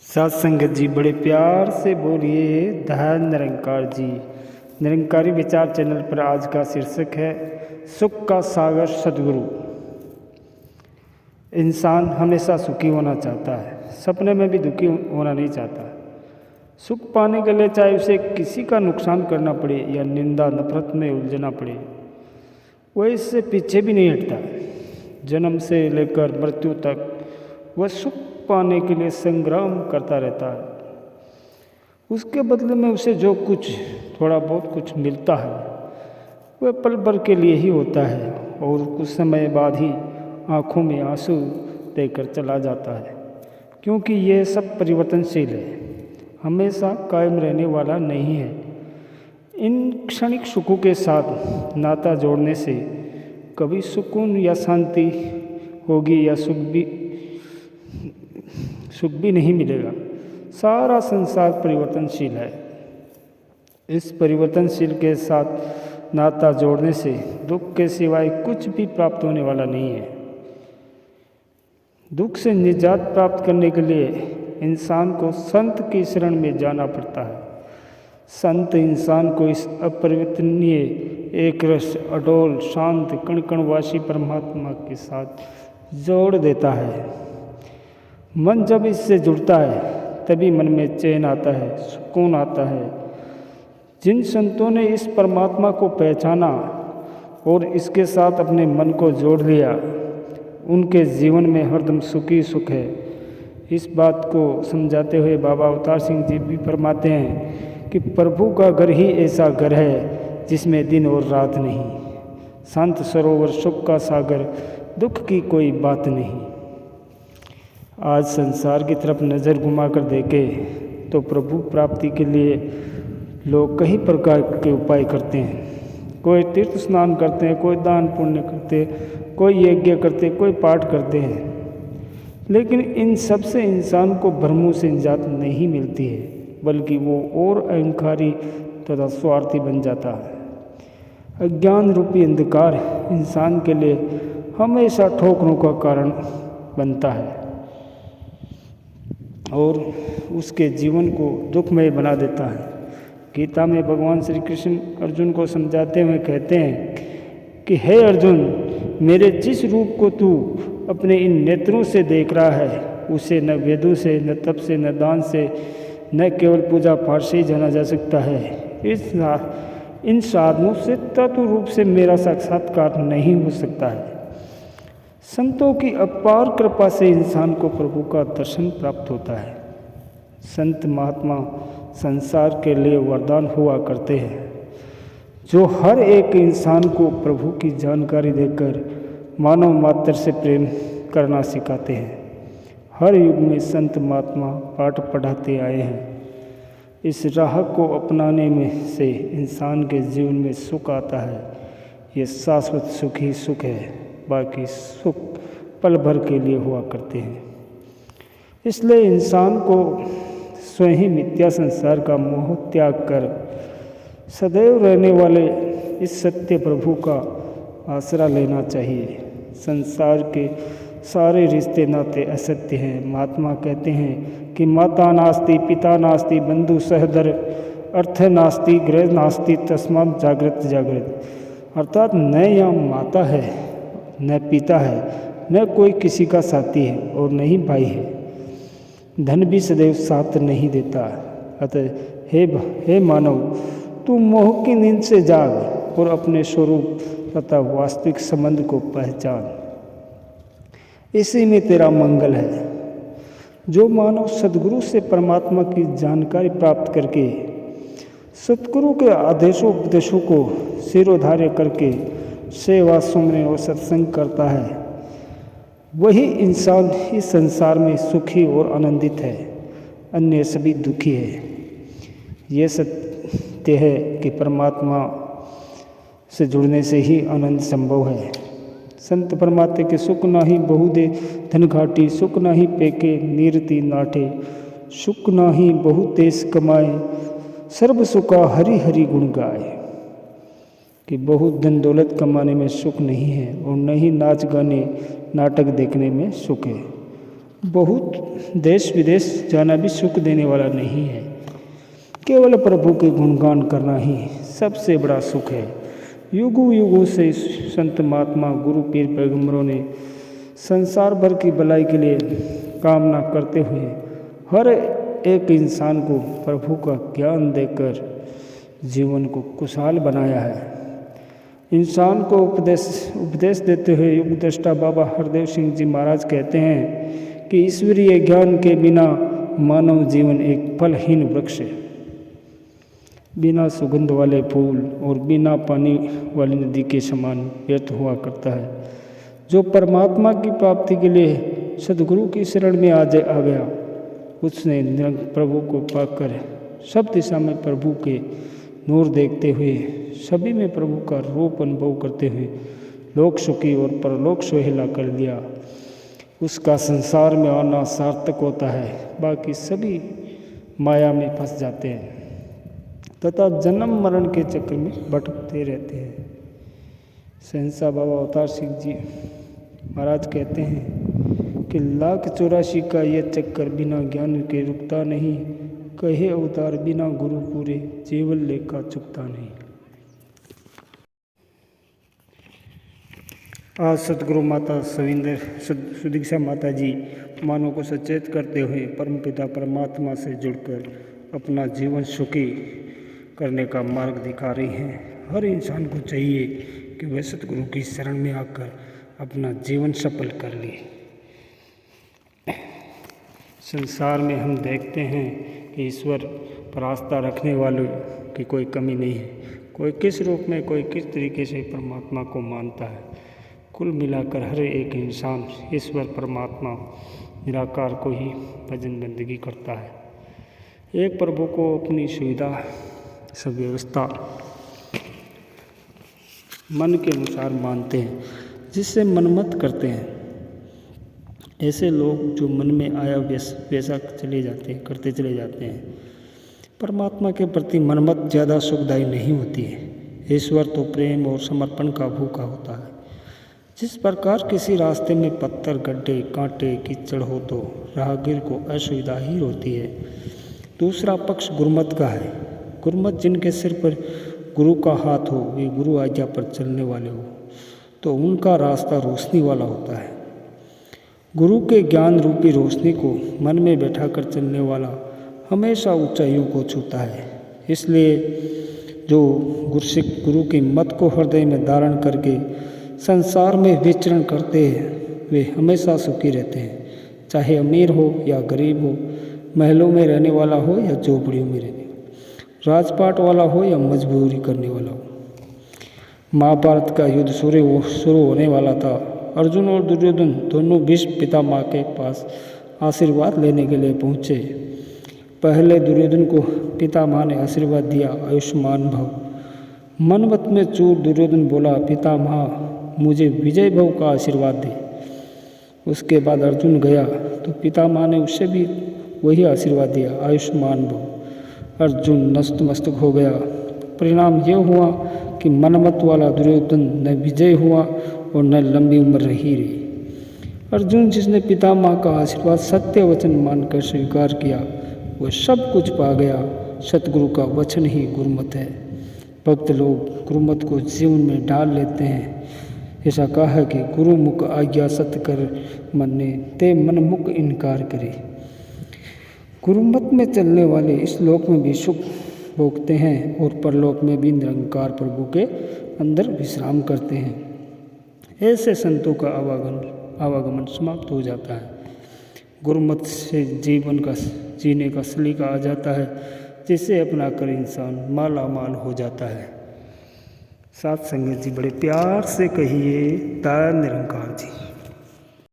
सात संगत जी बड़े प्यार से बोलिए धन निरंकार जी। निरंकारी विचार चैनल पर आज का शीर्षक है सुख का सागर सद्गुरु। इंसान हमेशा सुखी होना चाहता है, सपने में भी दुखी होना नहीं चाहता। सुख पाने के लिए चाहे उसे किसी का नुकसान करना पड़े या निंदा नफरत में उलझना पड़े, वह इससे पीछे भी नहीं हटता। जन्म से लेकर मृत्यु तक वह सुख पाने के लिए संग्राम करता रहता है। उसके बदले में उसे जो कुछ थोड़ा बहुत कुछ मिलता है वह पल भर के लिए ही होता है और कुछ समय बाद ही आँखों में आंसू देकर चला जाता है, क्योंकि यह सब परिवर्तनशील है, हमेशा कायम रहने वाला नहीं है। इन क्षणिक सुखों के साथ नाता जोड़ने से कभी सुकून या शांति होगी या सुख भी नहीं मिलेगा। सारा संसार परिवर्तनशील है। इस परिवर्तनशील के साथ नाता जोड़ने से दुख के सिवाय कुछ भी प्राप्त होने वाला नहीं है। दुख से निजात प्राप्त करने के लिए इंसान को संत की शरण में जाना पड़ता है। संत इंसान को इस अपरिवर्तनीय एक रस अडोल शांत कण कणवासी परमात्मा के साथ जोड़ देता है। मन जब इससे जुड़ता है तभी मन में चैन आता है, सुकून आता है। जिन संतों ने इस परमात्मा को पहचाना और इसके साथ अपने मन को जोड़ लिया, उनके जीवन में हरदम सुखी सुख है। इस बात को समझाते हुए बाबा अवतार सिंह जी भी फरमाते हैं कि प्रभु का घर ही ऐसा घर है जिसमें दिन और रात नहीं। शांत सरोवर सुख का सागर, दुख की कोई बात नहीं। आज संसार की तरफ नज़र घुमाकर देखें तो प्रभु प्राप्ति के लिए लोग कई प्रकार के उपाय करते हैं। कोई तीर्थ स्नान करते हैं, कोई दान पुण्य करते हैं, कोई यज्ञ करते हैं, कोई पाठ करते हैं। लेकिन इन सब से इंसान को भ्रमों से निजात नहीं मिलती है, बल्कि वो और अहंकारी तथा स्वार्थी बन जाता है। अज्ञान रूपी अंधकार इंसान के लिए हमेशा ठोकरों का कारण बनता है और उसके जीवन को दुखमय बना देता है। गीता में भगवान श्री कृष्ण अर्जुन को समझाते हुए कहते हैं कि हे अर्जुन, मेरे जिस रूप को तू अपने इन नेत्रों से देख रहा है, उसे न वेदों से, न तप से, न दान से, न केवल पूजा पाठ से ही जाना जा सकता है। इन साधनों से तत्व रूप से मेरा साक्षात्कार नहीं हो सकता है। संतों की अपार कृपा से इंसान को प्रभु का दर्शन प्राप्त होता है। संत महात्मा संसार के लिए वरदान हुआ करते हैं, जो हर एक इंसान को प्रभु की जानकारी देकर मानव मात्र से प्रेम करना सिखाते हैं। हर युग में संत महात्मा पाठ पढ़ाते आए हैं। इस राह को अपनाने में से इंसान के जीवन में सुख आता है। ये शाश्वत सुख ही सुख है, बाकी सुख पल भर के लिए हुआ करते हैं। इसलिए इंसान को स्वयं ही मिथ्या संसार का मोह त्याग कर सदैव रहने वाले इस सत्य प्रभु का आसरा लेना चाहिए। संसार के सारे रिश्ते नाते असत्य हैं। महात्मा कहते हैं कि माता नास्ति, पिता नास्ति, बंधु सहदर, अर्थ नास्ति, गृह नास्ति, तस्मात् जागृत जागृत। अर्थात न यहाँ माता है, न पिता है, न कोई किसी का साथी है और न ही भाई है। धन भी सदैव साथ नहीं देता। अतः हे मानव, तू मोह की नींद से जाग और अपने स्वरूप तथा वास्तविक संबंध को पहचान। इसी में तेरा मंगल है। जो मानव सद्गुरु से परमात्मा की जानकारी प्राप्त करके सद्गुरु के आदेशों उपदेशों को सिरोधार्य करके सेवा सुमरन और सत्संग करता है, वही इंसान इस संसार में सुखी और आनंदित है। अन्य सभी दुखी है। यह सत्य है कि परमात्मा से जुड़ने से ही आनंद संभव है। संत परमात्मा के सुख नाही बहुदे धन घाटी, सुख नाही पेके नीरति नाटे, सुख नाही बहुत देश कमाए, सर्व सुखा हरि हरि गुण गाए। कि बहुत धन दौलत कमाने में सुख नहीं है और न ही नाच गाने नाटक देखने में सुख है। बहुत देश विदेश जाना भी सुख देने वाला नहीं है। केवल प्रभु के गुणगान करना ही सबसे बड़ा सुख है। युगों युगों से संत महात्मा गुरु पीर पैगंबरों ने संसार भर की भलाई के लिए कामना करते हुए हर एक इंसान को प्रभु का ज्ञान देकर जीवन को खुशहाल बनाया है। इंसान को उपदेश देते हुए युग दृष्टा बाबा हरदेव सिंह जी महाराज कहते हैं कि ईश्वरीय ज्ञान के बिना मानव जीवन एक फलहीन वृक्ष है, बिना सुगंध वाले फूल और बिना पानी वाली नदी के समान व्यर्थ हुआ करता है। जो परमात्मा की प्राप्ति के लिए सदगुरु की शरण में आ गया, उसने निरंतर प्रभु को पाकर सब दिशा में प्रभु के नूर देखते हुए सभी में प्रभु का रूप अनुभव करते हुए लोक सुखी और परलोक सुहेला कर दिया। उसका संसार में आना सार्थक होता है, बाकी सभी माया में फंस जाते हैं तथा जन्म मरण के चक्कर में भटकते रहते हैं। सहंसा बाबा अवतार सिंह जी महाराज कहते हैं कि 1,84,00,000 का यह चक्कर बिना ज्ञान के रुकता नहीं, कहे अवतार बिना गुरु पूरे जीवन लेखा चुकता नहीं। आज सतगुरु माता सविंदर सुदीक्षा माता जी मानव को सचेत करते हुए परमपिता परमात्मा से जुड़कर अपना जीवन सुखी करने का मार्ग दिखा रही हैं। हर इंसान को चाहिए कि वह सतगुरु की शरण में आकर अपना जीवन सफल कर ले। संसार में हम देखते हैं कि ईश्वर पर आस्था रखने वालों की कोई कमी नहीं है। कोई किस रूप में, कोई किस तरीके से परमात्मा को मानता है। कुल मिलाकर हर एक इंसान ईश्वर परमात्मा निराकार को ही भजन बंदगी करता है। एक प्रभु को अपनी सुविधा सब व्यवस्था मन के अनुसार मानते हैं, जिससे मनमत करते हैं। ऐसे लोग जो मन में आया वैसा करते चले जाते हैं। परमात्मा के प्रति मनमत ज़्यादा सुखदायी नहीं होती है। ईश्वर तो प्रेम और समर्पण का भूखा होता है। जिस प्रकार किसी रास्ते में पत्थर, गड्ढे, कांटे, कीचड़ हो तो राहगीर को असुविधा ही होती है। दूसरा पक्ष गुरुमत का है। गुरुमत जिनके सिर पर गुरु का हाथ हो, वे गुरु आज्ञा पर चलने वाले हो, तो उनका रास्ता रोशनी वाला होता है। गुरु के ज्ञान रूपी रोशनी को मन में बैठा कर चलने वाला हमेशा ऊंचाइयों को छूता है। इसलिए जो गुरसिख गुरु की मत को हृदय में धारण करके संसार में विचरण करते हैं, वे हमेशा सुखी रहते हैं। चाहे अमीर हो या गरीब हो, महलों में रहने वाला हो या झोपड़ियों में रहने वाला, राजपाट वाला हो या मजबूरी करने वाला हो। महाभारत का युद्ध शुरू होने वाला था। अर्जुन और दुर्योधन दोनों भीष्म पितामह के पास आशीर्वाद लेने के लिए पहुँचे। पहले दुर्योधन को पितामह ने आशीर्वाद दिया, आयुष्मान भव। मनमत में चूर दुर्योधन बोला, पितामह मुझे विजय भव का आशीर्वाद दे। उसके बाद अर्जुन गया तो पितामह ने उससे भी वही आशीर्वाद दिया, आयुष्मान भव। अर्जुन नतमस्तक हो गया। परिणाम यह हुआ कि मनमत वाला दुर्योधन न विजय हुआ और न लंबी उम्र रही। अर्जुन जिसने पितामह का आशीर्वाद सत्य वचन मानकर स्वीकार किया, वह सब कुछ पा गया। सतगुरु का वचन ही गुरुमत है। भक्त लोग गुरुमत को जीवन में डाल लेते हैं। ऐसा कहा है कि गुरु मुख आज्ञा सत्य कर मन्ने, ते मन मुख इनकार करे। गुरुमत में चलने वाले इस लोक में भी सुख भोगते हैं और परलोक में भी निरंकार प्रभु के अंदर विश्राम करते हैं। ऐसे संतों का आवागमन समाप्त हो जाता है। गुरुमत से जीवन का जीने का सलीका आ जाता है, जिसे अपनाकर इंसान माला माल हो जाता है। साथ संगत जी बड़े प्यार से कहिए, ता निरंकार।